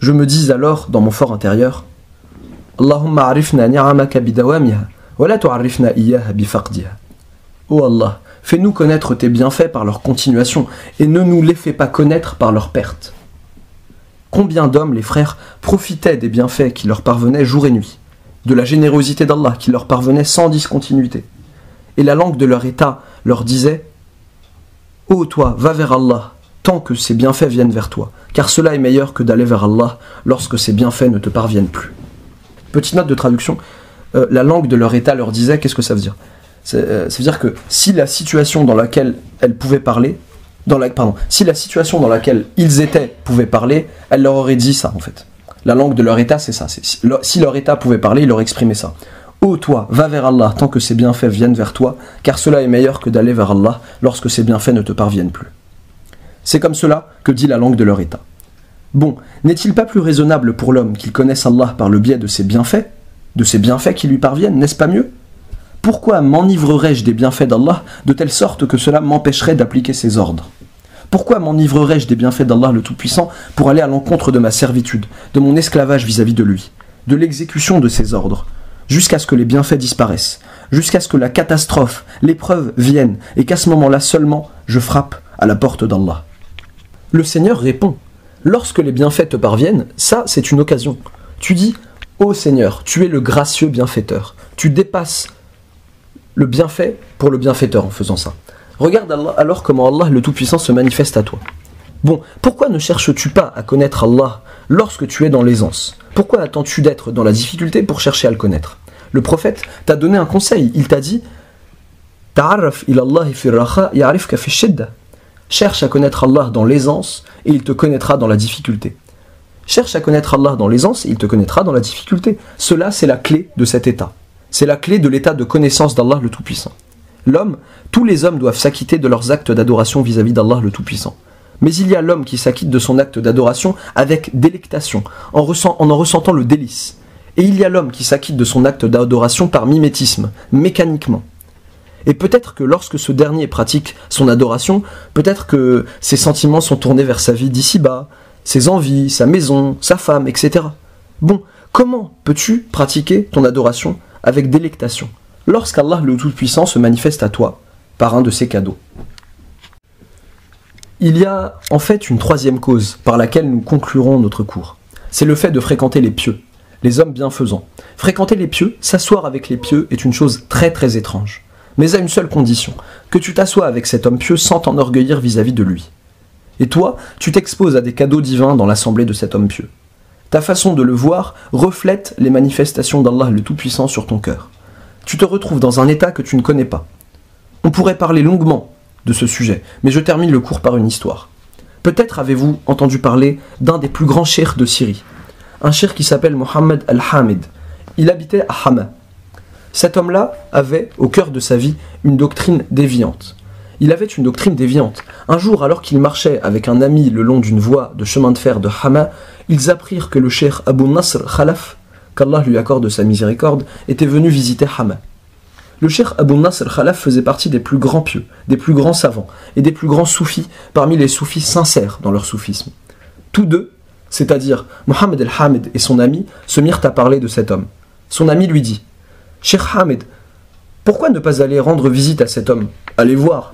Je me dis alors, dans mon fort intérieur, « Allahumma arifna ni'amaka bidawamiha, wa la tu'arifna iyyaha bifaqdiha. » Ô Allah, fais-nous connaître tes bienfaits par leur continuation et ne nous les fais pas connaître par leur perte. Combien d'hommes, les frères, profitaient des bienfaits qui leur parvenaient jour et nuit, de la générosité d'Allah qui leur parvenait sans discontinuité. Et la langue de leur état leur disait « Ô toi, va vers Allah, tant que ces bienfaits viennent vers toi, car cela est meilleur que d'aller vers Allah lorsque ces bienfaits ne te parviennent plus. » Petite note de traduction, la langue de leur état leur disait, qu'est-ce que ça veut dire ? Ça veut dire que si la situation dans laquelle elles pouvaient parler, si la situation dans laquelle ils étaient pouvait parler, elle leur aurait dit ça en fait. La langue de leur état, c'est ça. Si leur état pouvait parler, il leur exprimait ça. Ô toi, va vers Allah tant que ces bienfaits viennent vers toi, car cela est meilleur que d'aller vers Allah lorsque ces bienfaits ne te parviennent plus. C'est comme cela que dit la langue de leur état. Bon, n'est-il pas plus raisonnable pour l'homme qu'il connaisse Allah par le biais de ces bienfaits qui lui parviennent, n'est-ce pas mieux ? Pourquoi m'enivrerais-je des bienfaits d'Allah de telle sorte que cela m'empêcherait d'appliquer ses ordres ? Pourquoi m'enivrerais-je des bienfaits d'Allah le Tout-Puissant pour aller à l'encontre de ma servitude, de mon esclavage vis-à-vis de lui, de l'exécution de ses ordres, jusqu'à ce que les bienfaits disparaissent, jusqu'à ce que la catastrophe, l'épreuve vienne, et qu'à ce moment-là seulement, je frappe à la porte d'Allah ? Le Seigneur répond, lorsque les bienfaits te parviennent, ça c'est une occasion. Tu dis, ô Seigneur, tu es le gracieux bienfaiteur. Tu dépasses le bienfait pour le bienfaiteur en faisant ça. Regarde alors comment Allah le Tout-Puissant se manifeste à toi. Bon, pourquoi ne cherches-tu pas à connaître Allah lorsque tu es dans l'aisance ? Pourquoi attends-tu d'être dans la difficulté pour chercher à le connaître ? Le prophète t'a donné un conseil, il t'a dit « Ta'arraf ila Allahi fi raha ya'rifka fi shidda » Cherche à connaître Allah dans l'aisance et il te connaîtra dans la difficulté. Cherche à connaître Allah dans l'aisance et il te connaîtra dans la difficulté. Cela, c'est la clé de cet état. C'est la clé de l'état de connaissance d'Allah le Tout-Puissant. Tous les hommes doivent s'acquitter de leurs actes d'adoration vis-à-vis d'Allah le Tout-Puissant. Mais il y a l'homme qui s'acquitte de son acte d'adoration avec délectation, en ressentant le délice. Et il y a l'homme qui s'acquitte de son acte d'adoration par mimétisme, mécaniquement. Et peut-être que lorsque ce dernier pratique son adoration, peut-être que ses sentiments sont tournés vers sa vie d'ici-bas, ses envies, sa maison, sa femme, etc. Bon, comment peux-tu pratiquer ton adoration avec délectation lorsqu'Allah le Tout-Puissant se manifeste à toi par un de ses cadeaux? Il y a en fait une troisième cause par laquelle nous conclurons notre cours. C'est le fait de fréquenter les pieux, les hommes bienfaisants. Fréquenter les pieux, s'asseoir avec les pieux est une chose très très étrange. Mais à une seule condition, que tu t'assoies avec cet homme pieux sans t'enorgueillir vis-à-vis de lui. Et toi, tu t'exposes à des cadeaux divins dans l'assemblée de cet homme pieux. Ta façon de le voir reflète les manifestations d'Allah le Tout-Puissant sur ton cœur. Tu te retrouves dans un état que tu ne connais pas. On pourrait parler longuement de ce sujet, mais je termine le cours par une histoire. Peut-être avez-vous entendu parler d'un des plus grands cheikhs de Syrie, un cheikh qui s'appelle Mohammed al-Hamid. Il habitait à Hama. Cet homme-là avait, au cœur de sa vie, une doctrine déviante. Il avait une doctrine déviante. Un jour, alors qu'il marchait avec un ami le long d'une voie de chemin de fer de Hama, ils apprirent que le cheikh Abu Nasr Khalaf, qu'Allah lui accorde sa miséricorde, était venu visiter Hama. Le cheikh Abu Nasr Khalaf faisait partie des plus grands pieux, des plus grands savants et des plus grands soufis parmi les soufis sincères dans leur soufisme. Tous deux, c'est-à-dire Mohammed al-Hamid et son ami, se mirent à parler de cet homme. Son ami lui dit « Cheikh Hamid, pourquoi ne pas aller rendre visite à cet homme? Allez voir. »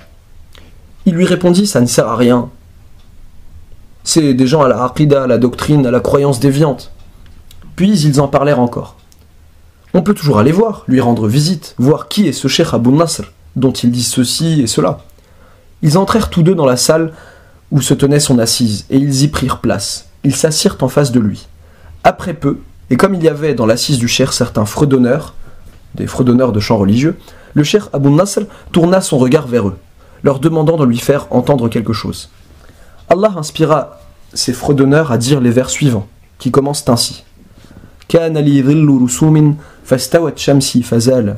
Il lui répondit « Ça ne sert à rien. C'est des gens à la aqida, à la doctrine, à la croyance déviante. Puis ils en parlèrent encore. On peut toujours aller voir, lui rendre visite, voir qui est ce cheikh Abu Nasr, dont ils disent ceci et cela. Ils entrèrent tous deux dans la salle où se tenait son assise, et ils y prirent place. Ils s'assirent en face de lui. Après peu, et comme il y avait dans l'assise du cheikh certains fredonneurs, des fredonneurs de chants religieux, le cheikh Abu Nasr tourna son regard vers eux, leur demandant de lui faire entendre quelque chose. Allah inspira ces fredonneurs à dire les vers suivants, qui commencent ainsi. كان لي ظل رسوم فاستوت شمسي فزال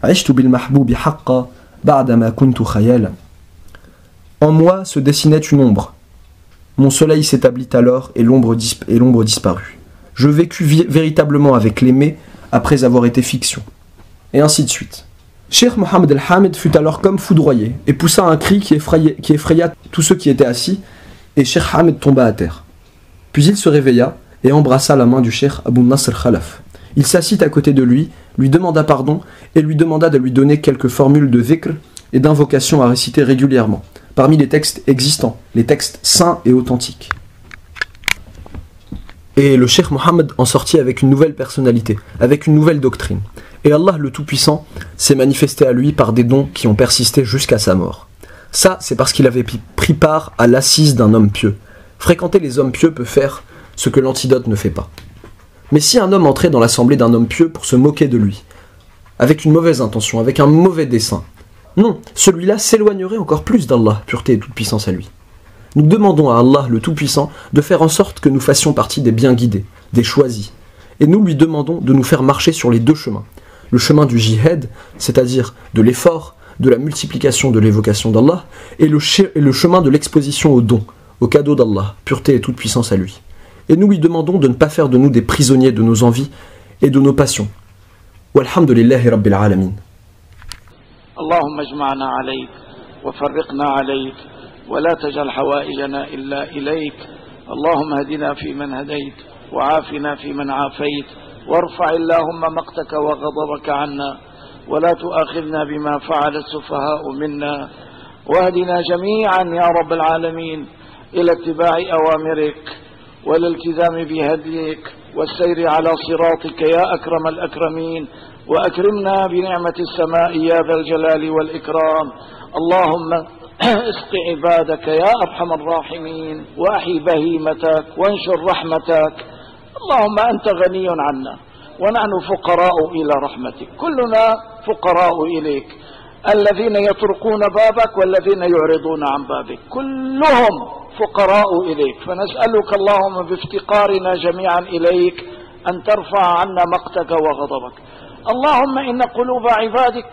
عشت بالمحبوب حقا بعدما كنت خيالا. En moi se dessinait une ombre. Mon soleil s'établit alors et l'ombre disparut. Je vécus véritablement avec l'aimé après avoir été fiction. Et ainsi de suite. Cheikh Mohammed el-Hamid fut alors comme foudroyé et poussa un cri qui effraya tous ceux qui étaient assis, et Cheikh Hamid tomba à terre. Puis il se réveilla et embrassa la main du cheikh Abu Nasr Khalaf. Il s'assit à côté de lui demanda pardon et lui demanda de lui donner quelques formules de dhikr et d'invocation à réciter régulièrement, parmi les textes existants, les textes saints et authentiques. Et le cheikh Mohammed en sortit avec une nouvelle personnalité, avec une nouvelle doctrine. Et Allah le Tout-Puissant s'est manifesté à lui par des dons qui ont persisté jusqu'à sa mort. Ça, c'est parce qu'il avait pris part à l'assise d'un homme pieux. Fréquenter les hommes pieux peut faire ce que l'antidote ne fait pas. Mais si un homme entrait dans l'assemblée d'un homme pieux pour se moquer de lui, avec une mauvaise intention, avec un mauvais dessein, non, celui-là s'éloignerait encore plus d'Allah, pureté et toute puissance à lui. Nous demandons à Allah le Tout-Puissant de faire en sorte que nous fassions partie des bien guidés, des choisis, et nous lui demandons de nous faire marcher sur les deux chemins. Le chemin du jihad, c'est-à-dire de l'effort, de la multiplication de l'évocation d'Allah, et le chemin de l'exposition aux dons, aux cadeaux d'Allah, pureté et toute puissance à lui. Et nous lui demandons de ne pas faire de nous des prisonniers de nos envies et de nos passions. Walhamdulillahi Rabbil Alamin. اللهم اجمعنا عليك وفرقنا عليك ولا تجعل حوائجنا إلا إليك. اللهم اهدنا فيمن هديت وعافنا فيمن عافيت وارفع اللهم مقتك وغضبك عنا ولا تؤاخذنا بما فعل السفهاء منا واهدنا جميعا يا رب العالمين إلى اتباع أوامرك والالتزام بهديك والسير على صراطك يا أكرم الأكرمين وأكرمنا بنعمة السماء يا ذا الجلال والإكرام. اللهم اسق عبادك يا أرحم الراحمين وأحي بهيمتك وانشر رحمتك. اللهم أنت غني عنا ونحن فقراء إلى رحمتك، كلنا فقراء إليك، الذين يطرقون بابك والذين يعرضون عن بابك كلهم فقراء إليك، فنسألك اللهم بافتقارنا جميعا إليك أن ترفع عنا مقتك وغضبك. اللهم إن قلوب عبادك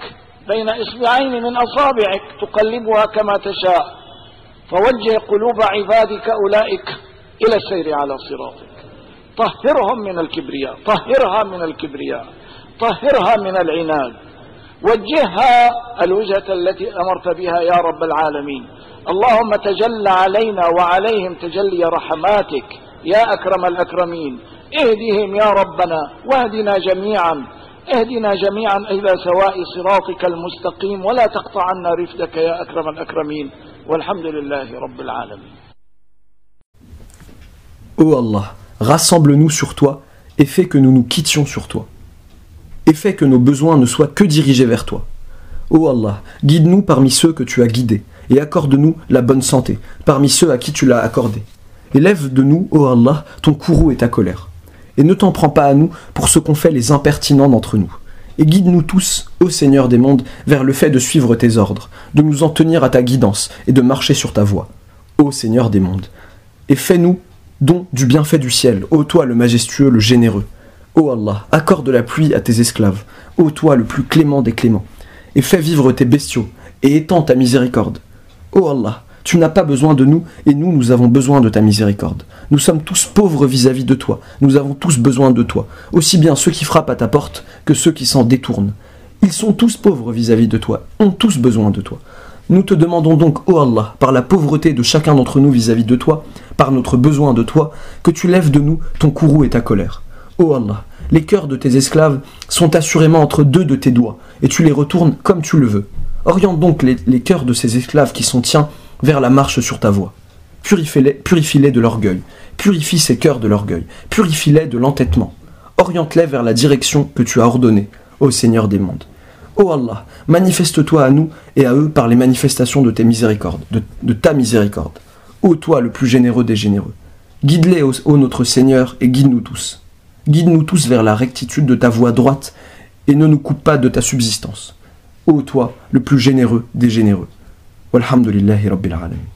بين إصبعين من أصابعك تقلبها كما تشاء، فوجه قلوب عبادك أولئك إلى السير على صراطك. طهرهم من الكبرياء، طهرها من الكبرياء، طهرها من العناد، وجهها الوجهة التي أمرت بها يا رب العالمين. اللهم تجل علينا وعليهم تجلي رحماتك يا أكرم الأكرمين. اهدهم يا ربنا واهدنا جميعا، اهدنا جميعا إلى سواء صراطك المستقيم ولا تقطع عنا رفدك يا أكرم الأكرمين والحمد لله رب العالمين. Ô Allah, rassemble-nous sur toi et fais que nous nous quittions sur toi. Et fais que nos besoins ne soient que dirigés vers toi. Ô Allah, guide-nous parmi ceux que tu as guidés et accorde-nous la bonne santé parmi ceux à qui tu l'as accordé. Et lève de nous, ô Allah, ton courroux et ta colère. Et ne t'en prends pas à nous pour ce qu'ont fait les impertinents d'entre nous. Et guide-nous tous, ô Seigneur des mondes, vers le fait de suivre tes ordres, de nous en tenir à ta guidance et de marcher sur ta voie, ô Seigneur des mondes. Et fais-nous don du bienfait du ciel, ô toi le majestueux, le généreux. Ô Allah, accorde la pluie à tes esclaves, ô toi le plus clément des cléments, et fais vivre tes bestiaux, et étends ta miséricorde. Ô Allah, tu n'as pas besoin de nous, et nous avons besoin de ta miséricorde. Nous sommes tous pauvres vis-à-vis de toi, nous avons tous besoin de toi, aussi bien ceux qui frappent à ta porte que ceux qui s'en détournent. Ils sont tous pauvres vis-à-vis de toi, ont tous besoin de toi. Nous te demandons donc, ô Allah, par la pauvreté de chacun d'entre nous vis-à-vis de toi, par notre besoin de toi, que tu lèves de nous ton courroux et ta colère. Ô Allah, les cœurs de tes esclaves sont assurément entre deux de tes doigts, et tu les retournes comme tu le veux. Oriente donc les cœurs de ces esclaves qui sont tiens vers la marche sur ta voie. Purifie-les de l'orgueil. Purifie ces cœurs de l'orgueil. Purifie-les de l'entêtement. Oriente-les vers la direction que tu as ordonnée, ô Seigneur des mondes. Ô Allah, manifeste-toi à nous et à eux par les manifestations de tes miséricordes, de ta miséricorde. Ô toi, le plus généreux des généreux. Guide-les, ô notre Seigneur, et guide-nous tous. Guide-nous tous vers la rectitude de ta voie droite et ne nous coupe pas de ta subsistance. Ô toi, le plus généreux des généreux. Walhamdulillahi Rabbil Alamin.